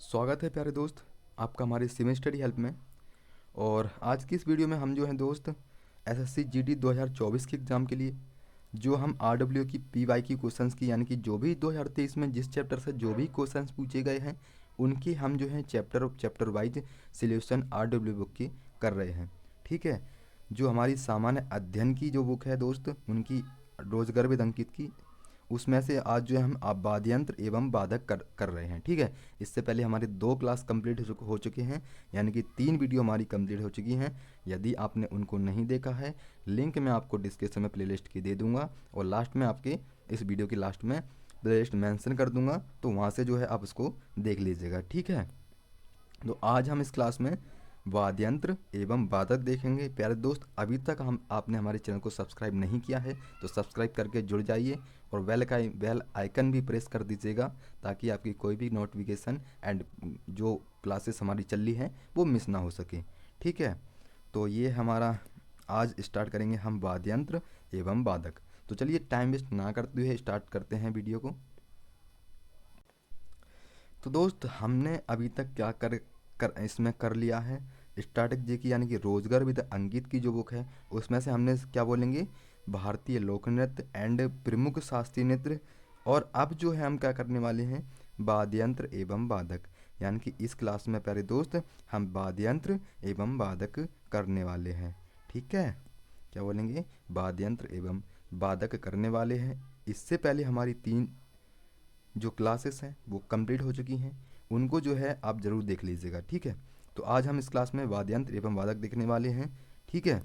स्वागत है प्यारे दोस्त आपका हमारे सिविल स्टडी हेल्प में। और आज की इस वीडियो में हम जो है दोस्त एसएससी जीडी 2024 के एग्ज़ाम के लिए जो हम आरडब्ल्यू की पीवाई की क्वेश्चंस की यानी कि जो भी 2023 में जिस चैप्टर से जो भी क्वेश्चंस पूछे गए हैं उनकी हम जो है chapter wise solution RW book की कर रहे हैं। ठीक है, जो हमारी सामान्य अध्ययन की जो बुक है दोस्त उनकी रोजगर्भित अंकित की उसमें से आज जो है हम वाद्ययंत्र एवं वादक कर रहे हैं। ठीक है, इससे पहले हमारे 2 क्लास कंप्लीट हो चुके हैं यानी कि 3 वीडियो हमारी कंप्लीट हो चुकी हैं। यदि आपने उनको नहीं देखा है लिंक मैं आपको डिस्क्रिप्शन में प्लेलिस्ट की दे दूंगा और लास्ट में आपके इस वीडियो की लास्ट में प्लेलिस्ट मेंशन कर दूंगा, तो वहाँ से जो है आप उसको देख लीजिएगा। ठीक है, तो आज हम इस क्लास में वाद्यंत्र एवं वादक देखेंगे। प्यारे दोस्त, अभी तक आपने हमारे चैनल को सब्सक्राइब नहीं किया है तो सब्सक्राइब करके जुड़ जाइए और बेल आइकन भी प्रेस कर दीजिएगा ताकि आपकी कोई भी नोटिफिकेशन एंड जो क्लासेस हमारी चल रही हैं वो मिस ना हो सके। ठीक है, तो ये हमारा आज स्टार्ट करेंगे हम वाद्यंत्र एवं वादक। तो चलिए टाइम वेस्ट ना करते हुए स्टार्ट करते हैं वीडियो को। तो दोस्त हमने अभी तक क्या इसमें कर लिया है स्टार्टिंग जी की यानी कि रोजगार विद अंकित की जो बुक है उसमें से हमने क्या बोलेंगे भारतीय लोक नृत्य एंड प्रमुख शास्त्रीय नृत्य। और अब जो है हम क्या करने वाले हैं वाद्यंत्र एवं वादक, यानी कि इस क्लास में प्यारे दोस्त हम वाद्यंत्र एवं वादक करने वाले हैं। ठीक है, क्या बोलेंगे वाद्यंत्र एवं वादक करने वाले हैं। इससे पहले हमारी 3 जो क्लासेस हैं वो कंप्लीट हो चुकी हैं, उनको जो है आप ज़रूर देख लीजिएगा। ठीक है, तो आज हम इस क्लास में वाद्यंत्र एवं वादक देखने वाले हैं। ठीक है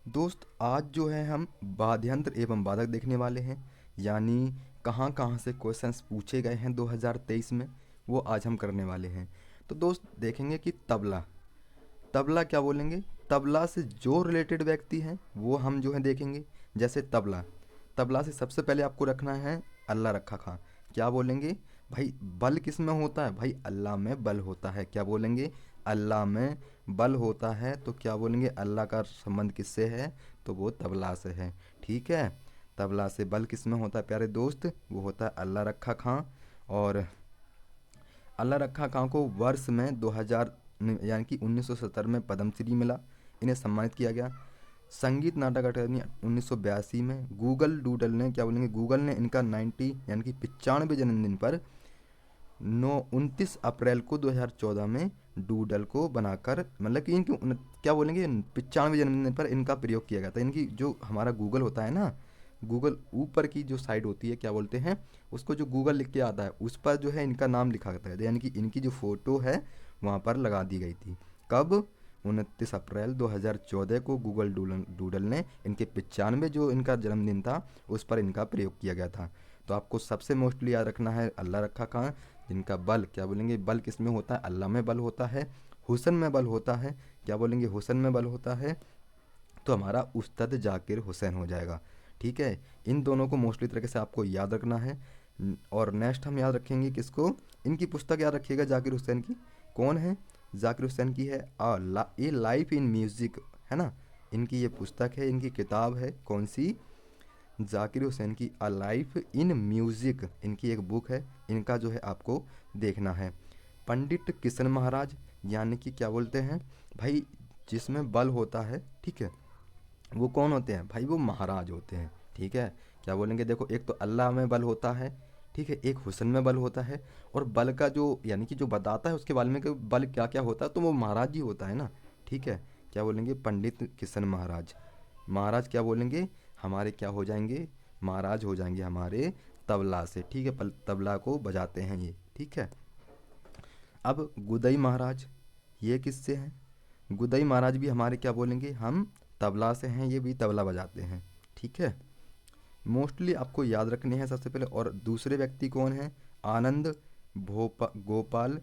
दोस्त, आज जो है हम वाद्यंत्र एवं वादक देखने वाले हैं, यानी कहाँ कहाँ से क्वेश्चंस पूछे गए हैं 2023 में वो आज हम करने वाले हैं। तो दोस्त देखेंगे कि तबला तबला क्या बोलेंगे, तबला से जो रिलेटेड व्यक्ति हैं वो हम जो है देखेंगे। जैसे तबला तबला से सबसे पहले आपको रखना है अल्लाह रखा खां। क्या बोलेंगे भाई बल किस में होता है, भाई अल्लाह में बल होता है। क्या बोलेंगे अल्लाह में बल होता है, तो क्या बोलेंगे अल्लाह का संबंध किससे है, तो वो तबला से है। ठीक है, तबला से बल किस में होता है प्यारे दोस्त, वो होता है अल्लाह रखा खां। और अल्लाह रखा खां को वर्ष में 2000 यानी कि 1970 में पद्मश्री मिला, इन्हें सम्मानित किया गया। संगीत नाटक अकादमी 1982 में गूगल डूडल ने क्या बोलेंगे गूगल ने इनका 90 यानी कि 95वें जन्मदिन पर 29 अप्रैल को 2014 में डूडल को बनाकर मतलब कि इनकी क्या बोलेंगे 95वें जन्मदिन पर इनका प्रयोग किया गया था। इनकी जो हमारा गूगल होता है ना, गूगल ऊपर की जो साइड होती है क्या बोलते हैं उसको, जो गूगल लिख के आता है उस पर जो है इनका नाम लिखा जाता है, यानी कि इनकी जो फ़ोटो है वहाँ पर लगा दी गई थी। कब 29 अप्रैल 2014 को गूगल डूडल ने इनके 95 जो इनका जन्मदिन था उस पर इनका प्रयोग किया गया था। तो आपको सबसे मोस्टली याद रखना है अल्लाह रखा खां, जिनका बल क्या बोलेंगे बल किस में होता है, अल्लाह में बल होता है, हुसन में बल होता है। क्या बोलेंगे हुसन में बल होता है, तो हमारा उस्ताद जाकिर हुसैन हो जाएगा। ठीक है, इन दोनों को मोस्टली तरीके से आपको याद रखना है। और नेक्स्ट हम याद रखेंगे किसको, इनकी पुस्तक याद रखिएगा जाकिर हुसैन की। कौन है, जाकिर हुसैन की है ए लाइफ इन म्यूज़िक, है ना, इनकी ये पुस्तक है, इनकी किताब है कौन सी, जाकिर हुसैन की अ लाइफ इन म्यूज़िक, इनकी एक बुक है, इनका जो है आपको देखना है। पंडित किशन महाराज यानी कि क्या बोलते हैं भाई जिसमें बल होता है, ठीक है, वो कौन होते हैं भाई, वो महाराज होते हैं। ठीक है, क्या बोलेंगे देखो एक तो अल्लाह में बल होता है, ठीक है, एक हुस्न में बल होता है, और बल का जो यानी कि जो बताता है उसके बारे में कि बल क्या क्या होता है तो वो महाराज ही होता है ना। ठीक है, क्या बोलेंगे पंडित किशन महाराज, महाराज क्या बोलेंगे हमारे क्या हो जाएंगे, महाराज हो जाएंगे हमारे तबला से। ठीक है, तबला को बजाते हैं ये। ठीक है, अब गुदई महाराज ये किससे हैं, गुदई महाराज भी हमारे क्या बोलेंगे हम तबला से हैं, ये भी तबला बजाते हैं। ठीक है, मोस्टली आपको याद रखने हैं सबसे पहले। और दूसरे व्यक्ति कौन है, आनंद गोपाल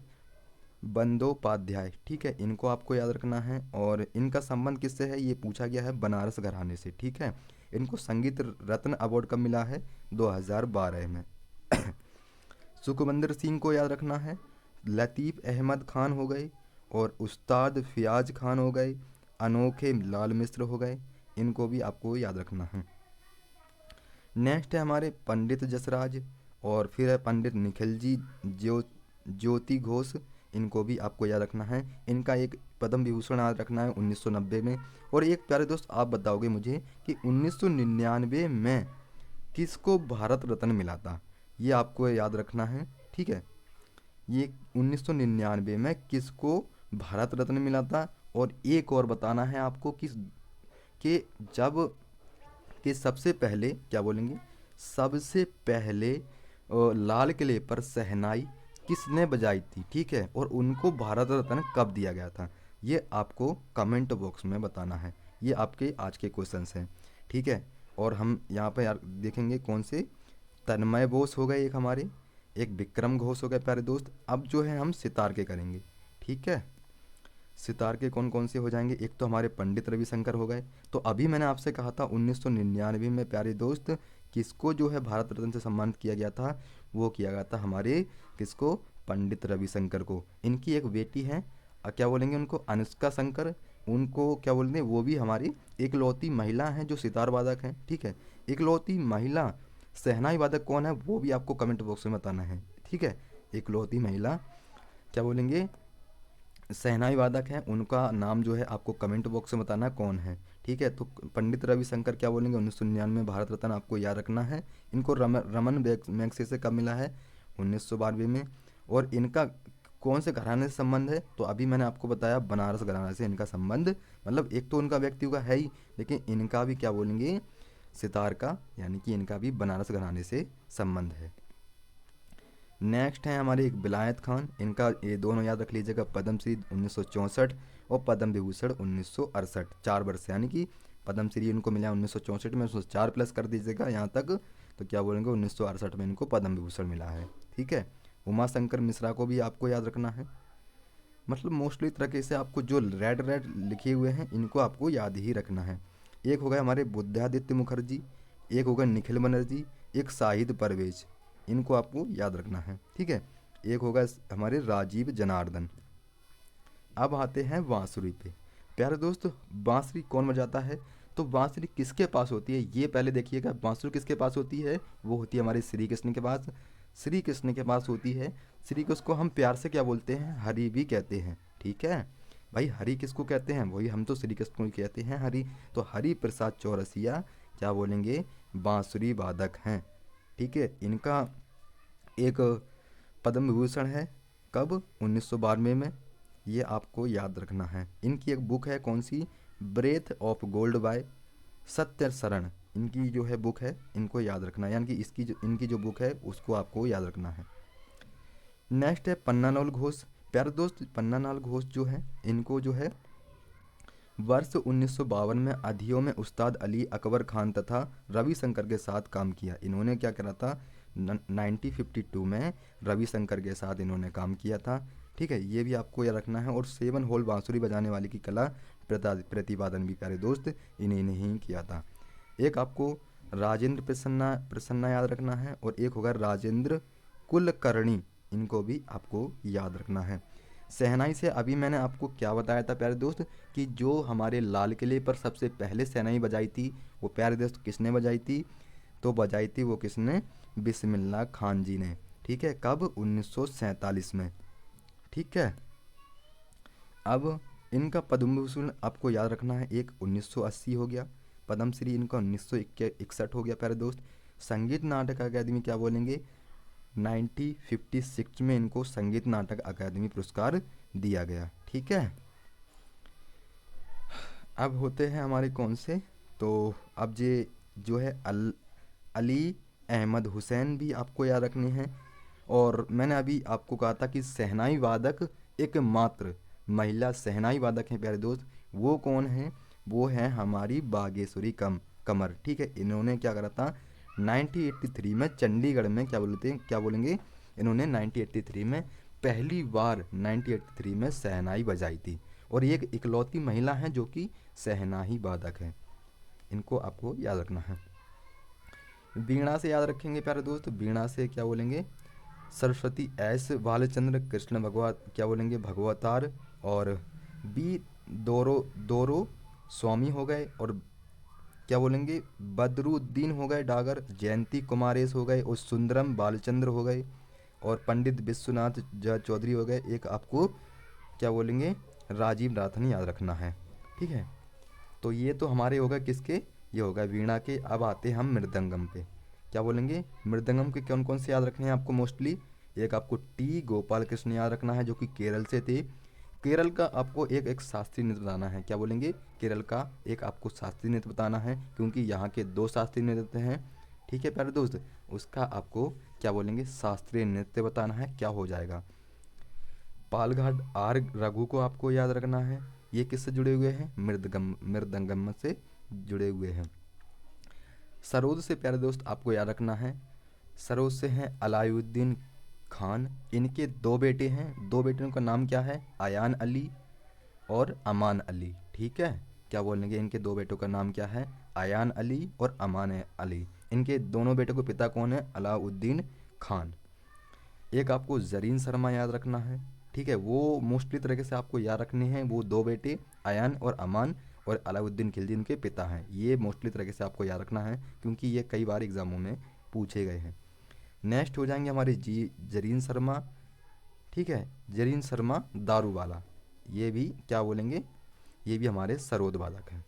बंदोपाध्याय। ठीक है, इनको आपको याद रखना है। और इनका संबंध किससे है, ये पूछा गया है बनारस घराने से। ठीक है, इनको संगीत रत्न अवार्ड कब मिला है, 2012 में। सुखविंदर सिंह को याद रखना है, लतीफ़ अहमद खान हो गए, और उस्ताद फ़ियाज़ खान हो गए, अनोखे लाल मिश्र हो गए, इनको भी आपको याद रखना है। नेक्स्ट है हमारे पंडित जसराज और फिर है पंडित निखिल जी ज्योति घोष, इनको भी आपको याद रखना है। इनका एक पद्म विभूषण याद रखना है 1990 में। और एक प्यारे दोस्त आप बताओगे मुझे कि 1999 में किसको भारत रत्न मिला था, ये आपको याद रखना है। ठीक है, ये 1999 में किसको भारत रत्न मिला था। और एक और बताना है आपको कि जब कि सबसे पहले क्या बोलेंगे, सबसे पहले लाल किले पर शहनाई किसने बजाई थी। ठीक है, और उनको भारत रत्न कब दिया गया था, ये आपको कमेंट बॉक्स में बताना है। ये आपके आज के क्वेश्चंस हैं। ठीक है, और हम यहाँ पर यार देखेंगे कौन से, तन्मय बोस हो गए एक हमारे, एक विक्रम घोष हो गए प्यारे दोस्त। अब जो है हम सितार के करेंगे। ठीक है, सितार के कौन कौन से हो जाएंगे, एक तो हमारे पंडित रविशंकर हो गए। तो अभी मैंने आपसे कहा था 1999 में प्यारे दोस्त किसको जो है भारत रत्न से सम्मानित किया गया था, वो किया गया था हमारे किसको, पंडित रविशंकर को। इनकी एक बेटी है, क्या बोलेंगे उनको, अनुष्का शंकर, उनको क्या बोलेंगे, वो भी हमारी इकलौती महिला हैं जो सितार वादक हैं। ठीक है, इकलौती महिला शहनाई वादक कौन है, वो भी आपको कमेंट बॉक्स में बताना है। ठीक है, इकलौती महिला क्या बोलेंगे, शहनाई वादक हैं, उनका नाम जो है आपको कमेंट बॉक्स में बताना कौन है। ठीक है, तो पंडित रविशंकर क्या बोलेंगे, 1999 में भारत रत्न आपको याद रखना है। इनको रमन मैग्सेसे से कब मिला है, 1992 में। और इनका कौन से घराने से संबंध है, तो अभी मैंने आपको बताया बनारस घराने से इनका संबंध, मतलब एक तो उनका व्यक्तियों का है ही, लेकिन इनका भी क्या बोलेंगे, सितार का, यानी कि इनका भी बनारस घराने से संबंध है। नेक्स्ट है हमारे एक विलायत खान, इनका ये दोनों याद रख लीजिएगा, पद्मश्री 1964 और पद्म विभूषण 1968, 4 वर्ष, यानी कि पद्मश्री इनको मिला 1964 में, उसमें 4 प्लस कर दीजिएगा यहाँ तक, तो क्या बोलेंगे 1968 में इनको पद्म विभूषण मिला है। ठीक है, उमा शंकर मिश्रा को भी आपको याद रखना है। मतलब मोस्टली तरीके से आपको जो रेड रेड लिखे हुए हैं इनको आपको याद ही रखना है। एक हो गए हमारे बुद्धादित्य मुखर्जी, एक होगा निखिल बनर्जी, एक शाहिद परवेज, इनको आपको याद रखना है। ठीक है, एक होगा हमारे राजीव जनार्दन। अब आते हैं बांसुरी पे। प्यारे दोस्त, बांसुरी कौन बजाता है, तो बांसुरी किसके पास होती है, ये पहले देखिएगा। बांसुरी किसके पास होती है, वो होती है हमारे श्री कृष्ण के पास। श्री कृष्ण के पास होती है। श्री कृष्ण को हम प्यार से क्या बोलते हैं, हरि भी कहते हैं। ठीक है भाई, हरि किसको कहते हैं, वही हम तो श्री कृष्ण को ही कहते हैं हरि। तो हरि प्रसाद चौरसिया क्या बोलेंगे, बांसुरी वादक हैं। ठीक है, इनका एक पद्म विभूषण है, कब, 1992 में, ये आपको याद रखना है। इनकी एक बुक है कौन सी, ब्रेथ ऑफ गोल्ड बाय सत्य शरण, इनकी जो है बुक है, इनको याद रखना है, यानी कि इनकी जो बुक है उसको आपको याद रखना है। नेक्स्ट है पन्नालाल घोष। प्यारे दोस्त, पन्नालाल घोष जो है, इनको जो है वर्ष 1952 में अधियो में उस्ताद अली अकबर खान तथा रविशंकर के साथ काम किया। इन्होंने क्या करा था, 1952 में रविशंकर के साथ इन्होंने काम किया था। ठीक है, ये भी आपको याद रखना है। और 7 होल बांसुरी बजाने वाले की कला प्रतिपादन भी प्यारे दोस्त इन्हीं ने ही किया था। एक आपको राजेंद्र प्रसन्ना प्रसन्ना याद रखना है, और एक होगा राजेंद्र कुलकर्णी, इनको भी आपको याद रखना है। शहनाई से अभी मैंने आपको क्या बताया था प्यारे दोस्त, कि जो हमारे लाल किले पर सबसे पहले शहनाई बजाई थी, वो प्यारे दोस्त किसने बजाई थी, तो बजाई थी वो किसने, बिस्मिल्लाह खान जी ने। ठीक है, कब, 1947 में। ठीक है, अब इनका पद्म भूषण आपको याद रखना है, एक 1980 हो गया, पद्मश्री इनका 1961 हो गया प्यारे दोस्त। संगीत नाटक अकादमी क्या बोलेंगे, 1956 में इनको संगीत नाटक अकादमी पुरस्कार दिया गया। ठीक है, अब होते हैं हमारे कौन से, तो अब ये जो है अली अहमद हुसैन भी आपको याद रखने हैं। और मैंने अभी आपको कहा था कि शहनाई वादक एकमात्र महिला शहनाई वादक हैं प्यारे दोस्त, वो कौन है, वो है हमारी बागेश्वरी कमर। ठीक है, इन्होंने क्या करा था 1983 में चंडीगढ़ में, क्या बोलेंगे, इन्होंने 1983 में पहली बार 1983 में शहनाई बजाई थी। और ये एक इकलौती महिला हैं जो कि शहनाई वादक हैं, इनको आपको याद रखना है। वीणा से याद रखेंगे प्यारे दोस्त, वीणा से क्या बोलेंगे, सरस्वती एस बालचंद्र कृष्ण भगवत, क्या बोलेंगे, भगवतार, और बी दोरो दोरो स्वामी हो गए। और क्या बोलेंगे, बदरुद्दीन हो गए डागर, जयंती कुमारेश हो गए और सुंदरम बालचंद्र हो गए और पंडित विश्वनाथ चौधरी हो गए। एक आपको क्या बोलेंगे, राजीव राथन याद रखना है। ठीक है, तो ये तो हमारे हो गए किसके, ये होगा वीणा के। अब आते हैं हम मृदंगम पे। क्या बोलेंगे, मृदंगम के कौन कौन से याद रखने हैं आपको मोस्टली। एक आपको टी गोपाल कृष्ण याद रखना है जो कि केरल से थे। केरल का आपको एक एक शास्त्रीय नृत्य बताना है। क्या बोलेंगे, केरल का एक आपको शास्त्रीय नृत्य बताना है क्योंकि यहाँ के दो शास्त्रीय नृत्य हैं। ठीक है प्यारे दोस्त, उसका आपको क्या बोलेंगे, शास्त्रीय नृत्य बताना है। क्या हो जाएगा, पालघाट आर रघु को आपको याद रखना है। ये किससे जुड़े हुए हैं, मृदंगम से जुड़े हुए हैं। सरोद से प्यारे दोस्त आपको याद रखना है, सरोद से हैं अलाउद्दीन खान। इनके दो बेटे हैं, दो बेटियों का नाम क्या है, आयान अली और अमान अली। ठीक है, क्या बोलेंगे, इनके दो बेटों का नाम क्या है, आयान अली और अमान अली। इनके दोनों बेटों के पिता कौन है, अलाउद्दीन खान। एक आपको जरीन शर्मा याद रखना है। ठीक है, वो मोस्टली तरीके से आपको याद रखने हैं, वो दो बेटे आयान और अमान और अलाउद्दीन खिलजी इनके पिता हैं। ये मोस्टली तरीके से आपको याद रखना है क्योंकि ये कई बार एग्जामों में पूछे गए हैं। नेक्स्ट हो जाएंगे हमारे जरीन शर्मा। ठीक है, जरीन शर्मा दारू वाला, ये भी क्या बोलेंगे, ये भी हमारे सरोद बालक हैं।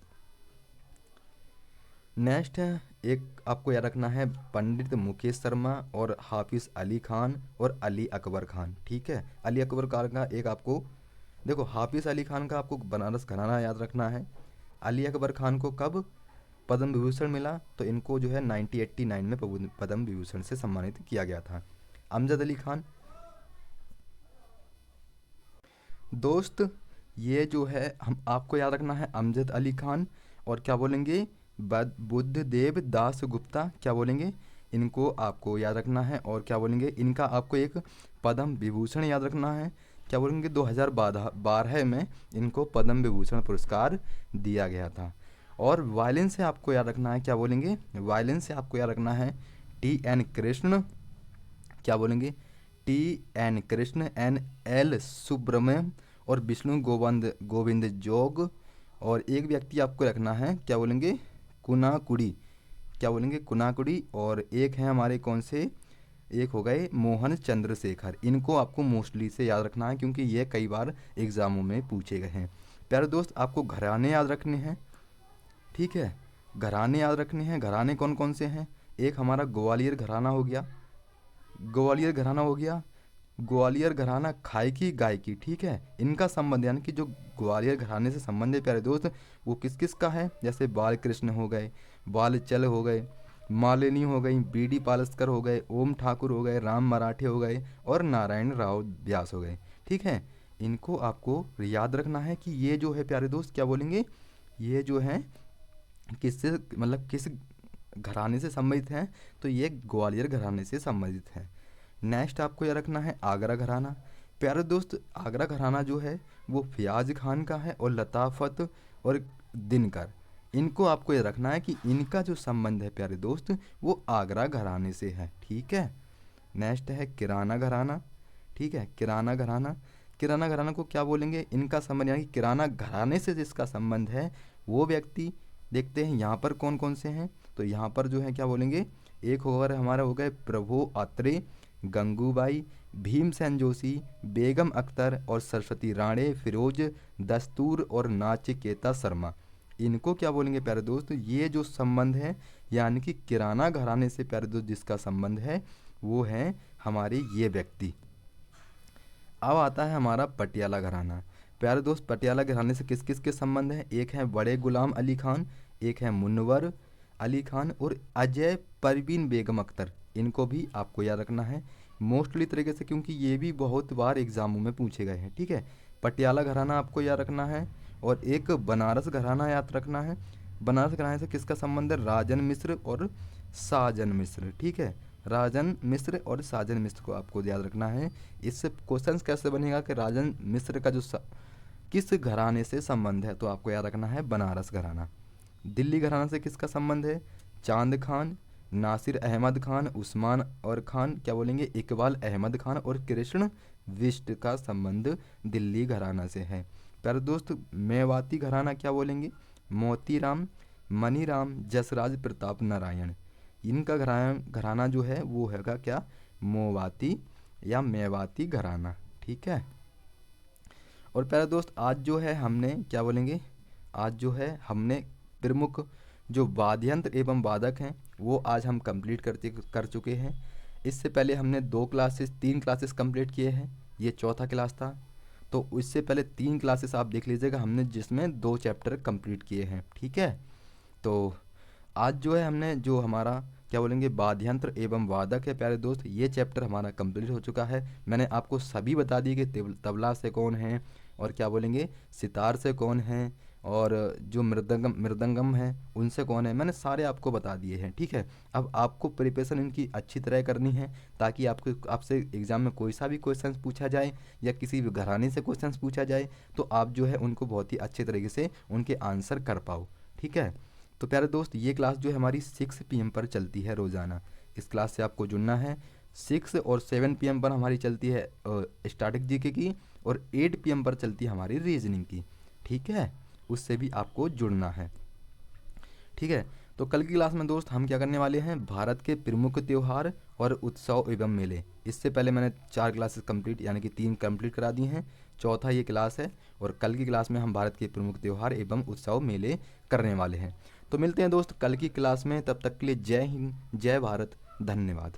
नेक्स्ट है एक आपको याद रखना है पंडित मुकेश शर्मा और हाफिज अली खान और अली अकबर खान। ठीक है, अली अकबर खान का एक आपको देखो, हाफिज अली खान का आपको बनारस घराना याद रखना है। अली अकबर खान को कब पद्म विभूषण मिला, तो इनको जो है 1989 में पद्म विभूषण से सम्मानित किया गया था। अमजद अली खान दोस्त, ये जो है हम आपको याद रखना है अमजद अली खान और क्या बोलेंगे, बुद्धदेव दास गुप्ता। क्या बोलेंगे, इनको आपको याद रखना है और क्या बोलेंगे, इनका आपको एक पद्म विभूषण याद रखना है। क्या बोलेंगे, 2012 में इनको पद्म विभूषण पुरस्कार दिया गया था। और वायलिन से आपको याद रखना है, क्या बोलेंगे, वायलिन से आपको याद रखना है टी एन कृष्ण। क्या बोलेंगे, T N Krishna, N L Subramaniam और विष्णु गोविंद जोग। और एक व्यक्ति आपको रखना है, क्या बोलेंगे, कुनाकुड़ी। क्या बोलेंगे, कुनाकुड़ी। और एक है हमारे कौन से, एक हो गए मोहन चंद्रशेखर। इनको आपको मोस्टली से याद रखना है क्योंकि ये कई बार एग्जामों में पूछे गए हैं। प्यारे दोस्त, आपको घराने याद रखने हैं। ठीक है, घराने याद रखने हैं। घराने कौन कौन से हैं, एक हमारा ग्वालियर घराना हो गया, ग्वालियर घराना हो गया। ग्वालियर घराना खायकी गायकी। ठीक है, इनका संबंध यानी कि जो ग्वालियर घराने से संबंध है प्यारे दोस्त, वो किस किस का है, जैसे बाल कृष्ण हो गए, बालचल हो गए, मालिनी हो गई, बीडी पालस्कर हो गए, ओम ठाकुर हो गए, राम मराठे हो गए और नारायण राव व्यास हो गए। ठीक है, इनको आपको याद रखना है कि ये जो है प्यारे दोस्त, क्या बोलेंगे, ये जो है किससे मतलब किस घराने से संबंधित हैं, तो ये ग्वालियर घराने से संबंधित है। नेक्स्ट आपको यह रखना है आगरा घराना। प्यारे दोस्त, आगरा घराना जो है वो फयाज खान का है और लताफत और दिनकर। इनको आपको ये रखना है कि इनका जो संबंध है प्यारे दोस्त वो आगरा घराने से है। ठीक है, नेक्स्ट है किराना घराना। ठीक है, किराना घराना, किराना घराना को क्या बोलेंगे, इनका संबंध यानी कि किराना घराने से जिसका संबंध है वो व्यक्ति। देखते हैं यहाँ पर कौन कौन से हैं, तो यहाँ पर जो है क्या बोलेंगे, एक ओवर हमारा हो गए प्रभु आत्रे, गंगूबाई, भीमसेन जोशी, बेगम अख्तर और सरस्वती राणे, फिरोज दस्तूर और नाचिकेता शर्मा। इनको क्या बोलेंगे प्यारे दोस्त, ये जो संबंध है यानी कि किराना घराने से प्यारे दोस्त जिसका संबंध है वो है हमारे ये व्यक्ति। अब आता है हमारा पटियाला घराना। प्यारे दोस्त, पटियाला घराने से किस किस के संबंध है, एक है बड़े गुलाम अली खान, एक है मुनवर अली खान और अजय परवीन बेगम अख्तर। इनको भी आपको याद रखना है मोस्टली तरीके से क्योंकि ये भी बहुत बार एग्जामों में पूछे गए हैं। ठीक है, पटियाला घराना आपको याद रखना है और एक बनारस घराना याद रखना है। बनारस घराने से किसका संबंध है, राजन मिश्र और साजन मिश्र। ठीक है, राजन मिश्र और साजन मिश्र को आपको याद रखना है। इससे क्वेश्चंस कैसे बनेगा कि राजन मिश्र का जो किस घराने से संबंध है, तो आपको याद रखना है बनारस घराना। दिल्ली घराना से किसका संबंध है, चांद खान, नासिर अहमद खान, उस्मान और खान, क्या बोलेंगे, इकबाल अहमद खान और कृष्ण विष्ट का संबंध दिल्ली घराना से है। प्यारे दोस्त, मेवाती घराना क्या बोलेंगे, मोतीराम, मनीराम जसराज प्रताप नारायण, इनका घराना जो है वो हैगा क्या, मोवाती या मेवाती घराना। ठीक है। और प्यारे दोस्त आज जो है हमने क्या बोलेंगे, आज जो है हमने प्रमुख जो वाद्य यंत्र एवं वादक हैं वो आज हम कंप्लीट कर चुके हैं। इससे पहले हमने 3 क्लासेस कंप्लीट किए हैं, ये चौथा क्लास था। तो इससे पहले 3 क्लासेस आप देख लीजिएगा हमने, जिसमें 2 चैप्टर कंप्लीट किए हैं। ठीक है। तो आज जो है हमने जो हमारा क्या बोलेंगे वाद्य यंत्र एवं वादक है प्यारे दोस्त, ये चैप्टर हमारा कंप्लीट हो चुका है। मैंने आपको सभी बता दी कि तबला से कौन है, और क्या बोलेंगे सितार से कौन है, और जो मृदंगम है उनसे कौन है, मैंने सारे आपको बता दिए हैं। ठीक है। अब आपको प्रिपरेशन इनकी अच्छी तरह करनी है, ताकि आपसे एग्ज़ाम में कोई सा भी क्वेश्चन पूछा जाए या किसी भी घराने से क्वेश्चन पूछा जाए तो आप जो है उनको बहुत ही अच्छे तरीके से उनके आंसर कर पाओ। ठीक है। तो प्यारे दोस्त ये क्लास जो है हमारी 6 PM पर चलती है रोज़ाना। इस क्लास से आपको जुड़ना है। 6 और 7 PM पर हमारी चलती है स्टैटिक जीके की, और 8 PM पर चलती है हमारी रीजनिंग की। ठीक है। उससे भी आपको जुड़ना है। ठीक है। तो कल की क्लास में दोस्त हम क्या करने वाले हैं, भारत के प्रमुख त्यौहार और उत्सव एवं मेले। इससे पहले मैंने 4 क्लासेस कंप्लीट यानी कि 3 कंप्लीट करा दी हैं, चौथा ये क्लास है। और कल की क्लास में हम भारत के प्रमुख त्यौहार एवं उत्सव मेले करने वाले हैं। तो मिलते हैं दोस्त कल की क्लास में, तब तक के लिए जय हिंद, जय भारत, धन्यवाद।